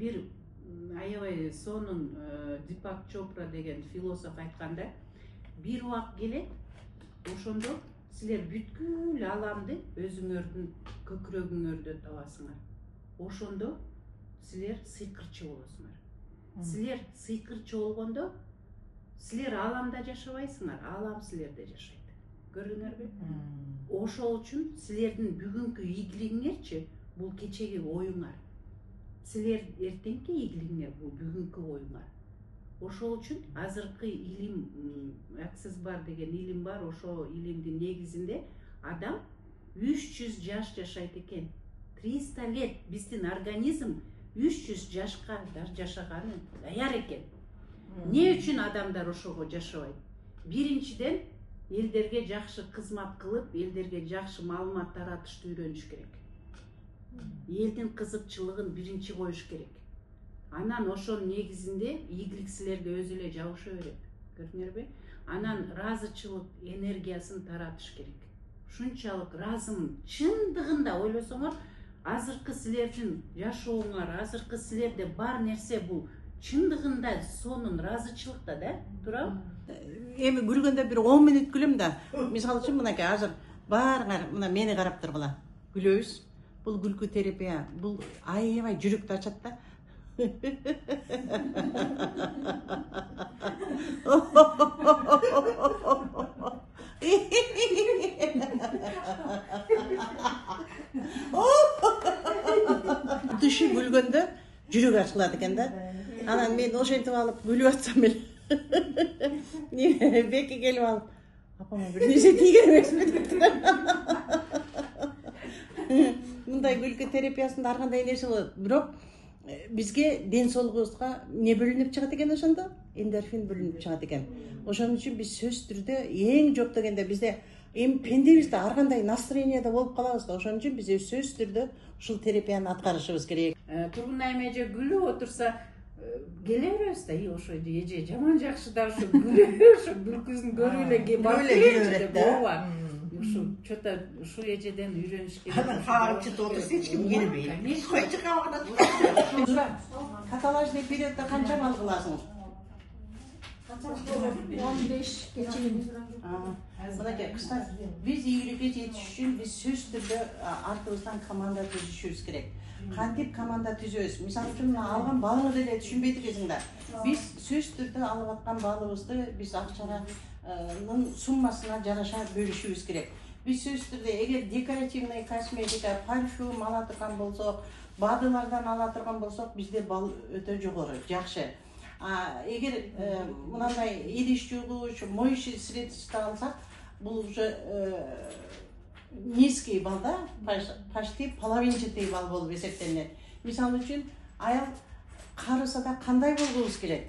бир аябай сонун Дипак Чопра деген философ айтканда, бир убак келет, ошондо силер бүткүл аламды өзүңөрдүн көкүрөгүңөрдө табасыңар. Ошондо силер сыйкырчы болосуңар. Силер сыйкырчы болгондо силер аламда жашабайсыңар, алам силерде жашайт. Көрдүңөрбү? Ошол үчүн силердин бүгүнкү ийгилигиңерчи бул кечеги оюңар. Силер эртеңки ийгилигиңер бул бүгүнкү оюңар. Ошол үчүн азыркы илим, Аксис бар деген илим бар, ошо илимдин негизинде адам 300 жаш жашайт экен. 300 лет биздин организм 300 жашка жашаганы даяр экен. Не үчүн адамдар ошого жашабайт? Биринчиден, элдерге жакшы кызмат кылып, элдерге жакшы маалымат таратышты үйрөнүш керек. Элдин кызыкчылыгын биринчи коюш керек. Анан ошонун негизинде ийгилик силерге өзү эле жабыша берет. Көрдүңөрбү? Анан ыраазычылык энергиясын таратыш керек. Ушунчалык ыраазымын чындыгында ойлосоңор, азыркы силердин жашооңор, азыркы силерде бар нерсе бул чындыгында сонун ыраазычылыкта да, туурабы? Эми күлгөндө бир 10 мүнөт күлөм да. Мисалы үчүн мынакей азыр баарыңар мына мени карап тургула. Күлөбүз. Бул күлкү терапия, бул аябай жүрөктү ачат да. Дыши күлгөндө жүрөк ачылат экен да. Анан мен ошентип алып күлүп атсам эле. Беки келип алып, апама бир нерсе тийген эмесми деп. Мындай күлкү терапиясында ар кандай нерсе болот. Бирок бизге ден соолугубузга не бөлүнүп чыгат экен ошондо? Эндорфин бөлүнүп чыгат экен. Ошон үчүн биз сөз түрдө эң жок дегенде бизде эми пендебиз да ар кандай настроениеде болуп калабыз да. Ошон үчүн биз сөз түрдө ушул терапияны аткарышыбыз керек. Тургунай эже күлүп отурса, келе беребиз да, ошо эже жаман жакшы да ошо күлүп, ошо күлкүсүн көрүп эле барып келет да. Ушу чөтө ушу эжеден үйрөнүш керек. Анан кагылчы отурса эч ким келбейт. Койчу кабагына. Каталажный периоддо канча бал кыласыңыз? 15-ке чейин. Мынакей, кыска, биз ийгиликке жетиш үчүн биз сөз түрдө артыбыздан команда түзүшүбүз керек. Кантип команда түзөбүз? Мисалы үчүн алган балыңыз эле түшүнбейт экенсиң да. Биз сөз түрдө алып аткан балыбызды биз акчанын суммасына жараша бөлүшүбүз керек. Биз сөз түрдө эгер декоративный косметика, парфюм ала турган болсок, бадылардан ала турган болсок, бизде бал өтө жогору, жакшы. Эгер мындай идиш жуугуч, моющий средство алсак, бул уже низкий бал да, почти половинчатый бал болуп эсептелинет. Мисалы үчүн аял карыса да кандай болгубуз келет?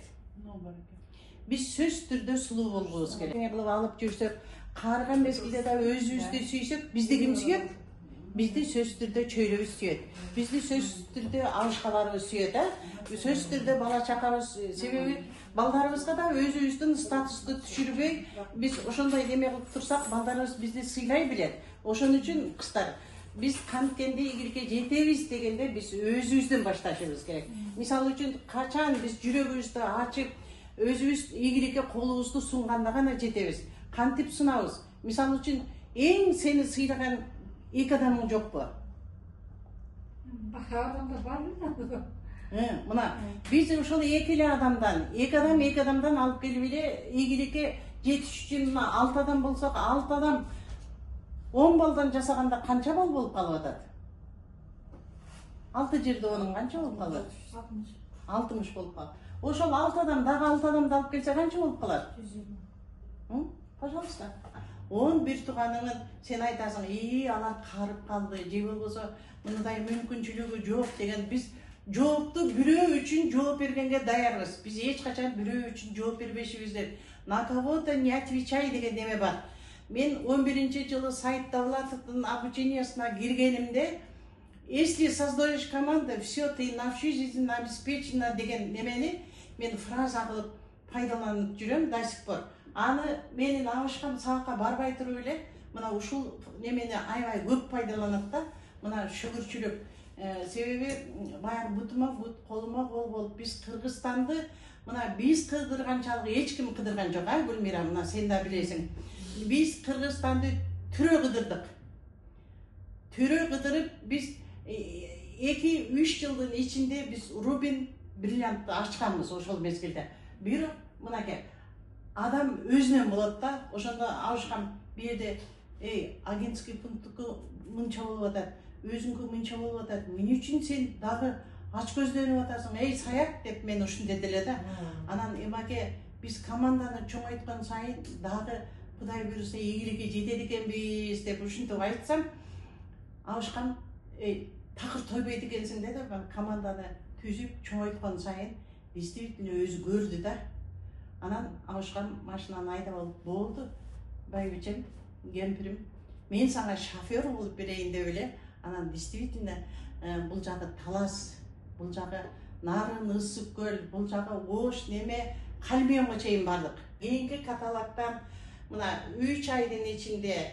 Биз сөз түрдө сулуу болгубуз керек. Кылып алып жүрсөк, карыган мезгилде да өзүбүздү сүйсөк, бизди ким сүйөт? Бизди сөз түрдө чөйрөбүз сүйөт. Бизди сөз түрдө алышкаларыбыз сүйөт, сөз түрдө бала чакабыз, себеби балдарыбызга да өзүбүздүн статусту түшүрбөй, биз ошондой неме кылып турсак, балдарыбыз бизди сыйлай билет. Ошон үчүн кыздар, биз канткенде ийгиликке жетебиз дегенде биз өзүбүздөн башташыбыз керек. Мисалы үчүн качан биз жүрөгүбүздү ачып, өзүбүз ийгиликке колубузду сунганда гана жетебиз. Кантип сунабыз? Мисалы үчүн эң сени сыйлаган эки адамың жокпу? Башка адамдар барбы? Мына биз ошол эки адамдан алып келип эле ийгиликке жетиш үчүн 6 адам болсок, 6 адам 10 балдан жасаганда канча бал болуп калып атат? 6 жерде onun канча болуп калат? 60 болуп калат. Ошол 6 адам дагы 6 адамды алып келсе канча болуп калат? 120. Пожалуйста. 11 туганыңын сен айтасың, алар карып калды, же болбосо мындай мүмкүнчүлүгү жок деген. Биз жоопту бирөө үчүн жооп бергенге даярбыз. Биз эч качан бирөө үчүн жооп бербешибиз деп. На кого-то не отвечай деген неме бар. Мен 11-жылы Сайт Давлатовдун обучениясына киргенимде, если создаешь команду, все ты на всю жизнь обеспечена деген немени мен фраза кылып пайдаланып жүрөм до сих пор. Аны менин абышкам сабакка барбай туруп эле мына ушул немени аябай көп пайдаланат да. Мына шүгүрчүлүк. Себеби баягы бутума бут, колума кол болуп биз Кыргызстанды мына биз кыдырганчалык эч ким кыдырган жок, Гүлмира, мына сен да билесиң. Биз Кыргызстанды түрө кыдырдык. Түрө кыдырып биз 2-3 жылдын ичинде биз Рубин бриллиантты ачканбыз ошол мезгилде. Бирок мынакей адам өзүнөн болот да, ошондо абышкам бу жерде агентский пункттуку мынча болуп атат, өзүңкү мынча болуп атат. Эмне үчүн сен дагы ач көздөнүп атасың? Эй Саяк деп мен ушундай деле да. Анан эмаке биз команданы чоңойткон сайын дагы Кудай буюрса ийгиликке жетет экенбиз деп ушинтип айтсам, абышкам такыр тойбойт экенсиң деди. Команданы түзүп чоңойткон сайын действительно өзү көрдү да. Анан абышкам машинаны айдап алып, болду байбичем, кемпирим, мен сага шофер болуп берейин деп эле. Анан действительно бул жагы Талас, бул жагы Нарын, Ысык көл, бул жагы Ош, неме, Калмионго чейин бардык. Кийинки каталогдон мына 3 айдын ичинде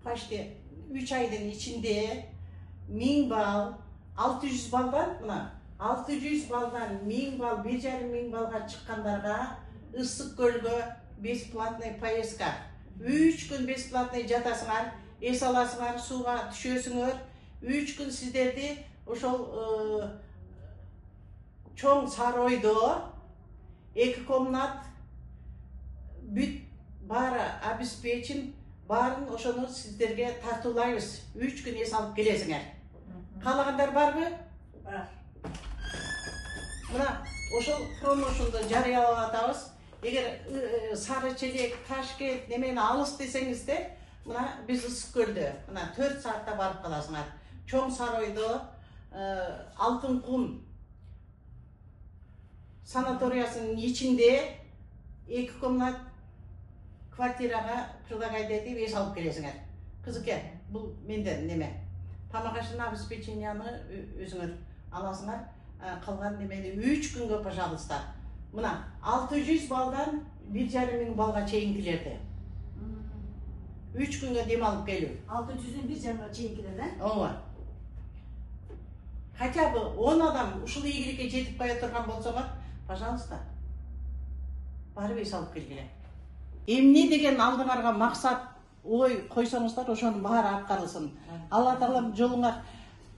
почти 3 айдын ичинде 1000 балл, 600 балдан мына 600 балдан 1000 балл, 1,5 балга чыккандарга Ысык көлгө бесплатный поездка. 3 күн бесплатный жатасыңар, эс аласыңар, сууга түшөсүңөр. 3 күн сиздерди ошол чоң саройдо 2 комнат бүт баары обеспечен, баарын ошону сиздерге тартуулайбыз. 3 күн эс алып келесиңер. Каалагандар барбы? Бар. Мына ошол промоушнду жарыялап атабыз. Эгер Сары Челек, Ташкент немени алыс десеңиздер, мына биз Ысык көлдө мына 4 саатта барып каласыңар. Чоң саройдо Алтын кум санаториясынын ичинде 2 комнат квартирага предлагать этип эс алып келесиңер. Кызыке, бул менден неме. Тамак ашына обеспеченияны өзүңөр аласыңар. Калган немени 3 күнгө, пожалуйста. Мына 600 балдан 1,5 балга чейинкилерди. 3 күнгө дем алып келүү. 600'ün 1,5'a çekilir de. Ооба. Хотя бы 10 адам ушул ийгиликке жетип бая турган болсоңор, пожалуйста, барып эс алып келгиле. Эмне деген алдыңарга максат, ой койсоңуздар, ошонун баары аткарылсын. Алла Таалам жолуңар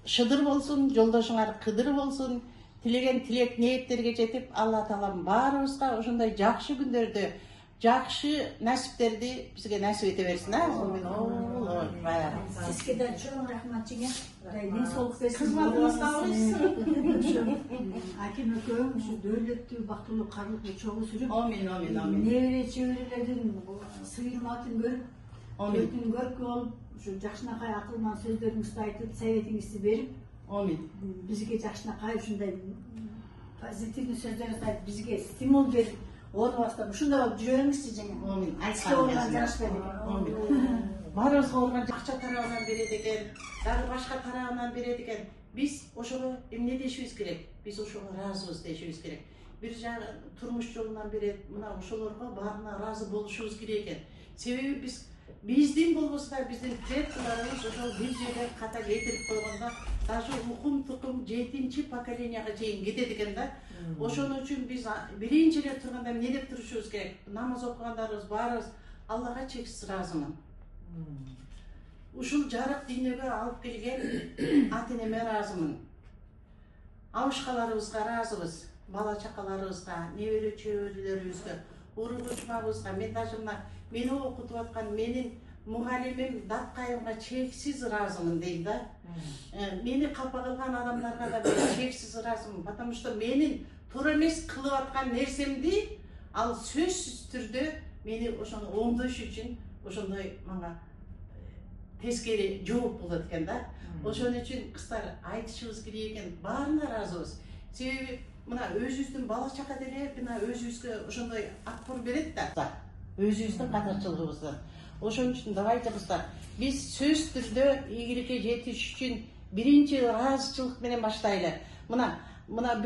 шыдыр болсун, жолдошуңар кыдыр болсун. Тилеген тилек ниеттерге жетип, Алла Таалам баарыбызга ошондой жакшы күндөрдө, жакшы насиптерди бизге насип эте берсин, Sizge de çok rahmet çekin. Ne soluk versin. Kızmadınız da olsun. Hakim hüküm şu devletli baktulu karlıklı çoğu sürüp. Amin, amin, amin. Nevre çevirilerin sıyırmatın görüp. Amin. Götün görüp olup. Şu Caşnakay akılman sözlerinizi aytıp, seviyetinizi verip. Amin. Bizge Caşnakay şunday pozitif sözlerinizi aytıp, bizge stimul verip. Onu vasıta, şunda жүрөңүз sizin. Amin. Aytsa olan жарыш берет. Amin. Баарыбызга болгон акча тарабынан берет экен, дагы башка тарабынан берет экен. Биз ошого эмне дешибиз керек? Биз ошого ыраазыбыз дешибиз керек. Бир жагы турмуш жолунан берет, мына ошолорго баарына ыраазы болушубуз керек экен. Себеби биздин болбосо да биздин предкаларыбыз ошол бир жерге ката кетирип койгондо, даже укум тукум 7-чи поколенияга чейин кетет экен да. Ошон үчүн биз биринчи эле турганда эмне деп турушубуз керек? Намаз окугандарыбыз баарыбыз Аллага чексиз ыраазымын. Ушул жарык дүйнөгө алып келген ата-энеме ыраазымын. Абышкаларыбызга ыраазыбыз, бала чакаларыбызга, небере чөбөрөлөрүбүзгө, уру кучмабызга, мен даже мына мени окутуп аткан менин мугалимим Даттайымга чексиз ыраазымын дейм да. Мени капа кылган адамдарга да мен чексиз ыраазымын, потому что менин туура эмес кылып аткан нерсемди ал сөзсүз түрдө мени ошону оңдош үчүн ошондой мага тескери жооп болот экен да. Ошон үчүн кыздар айтышыбыз керек экен, баарына ыраазыбыз. Себеби мына өзүбүздүн бала чака деле мына өзүбүзгө ошондой акпор берет да. Өзүбүздүн катарчылыгыбыздан. Ошон үчүн давайте кыздар, биз сөз түрдө ийгиликке жетиш үчүн биринчи ыраазычылык менен баштайлы. Мына